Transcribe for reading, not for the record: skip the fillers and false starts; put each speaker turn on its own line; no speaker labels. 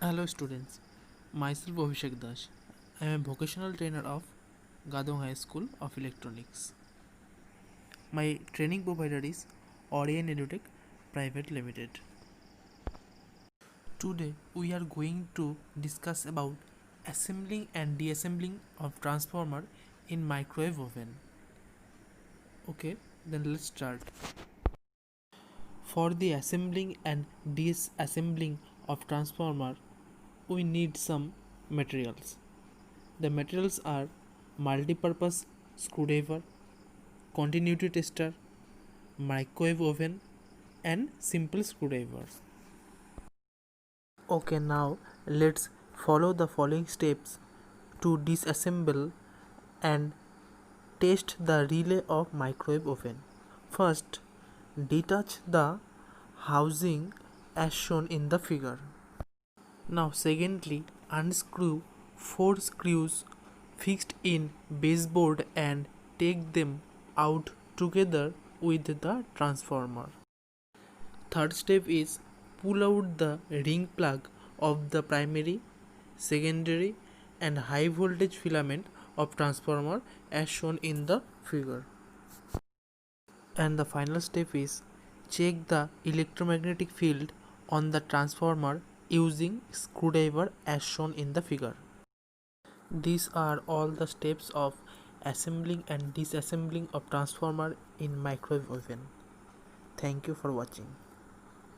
Hello students, myself Abhishek Das. I am a vocational trainer of Gadong High School of Electronics. My training provider is Orion Edutech Private Limited. Today we are going to discuss about assembling and deassembling of transformer in microwave oven. Okay, then let's start. For the assembling and disassembling of transformer, we need some materials. The materials are multi-purpose screwdriver, continuity tester, microwave oven and simple screwdrivers. Okay, now let's follow the following steps to disassemble and test the relay of microwave oven. First, detach the housing as shown in the figure. Now secondly, unscrew 4 screws fixed in baseboard and take them out together with the transformer. Third step is pull out the ring plug of the primary, secondary and high voltage filament of transformer as shown in the figure. And the final step is check the electromagnetic field on the transformer using screwdriver as shown in the figure. These are all the steps of assembling and disassembling of transformer in microwave oven. Thank you for watching.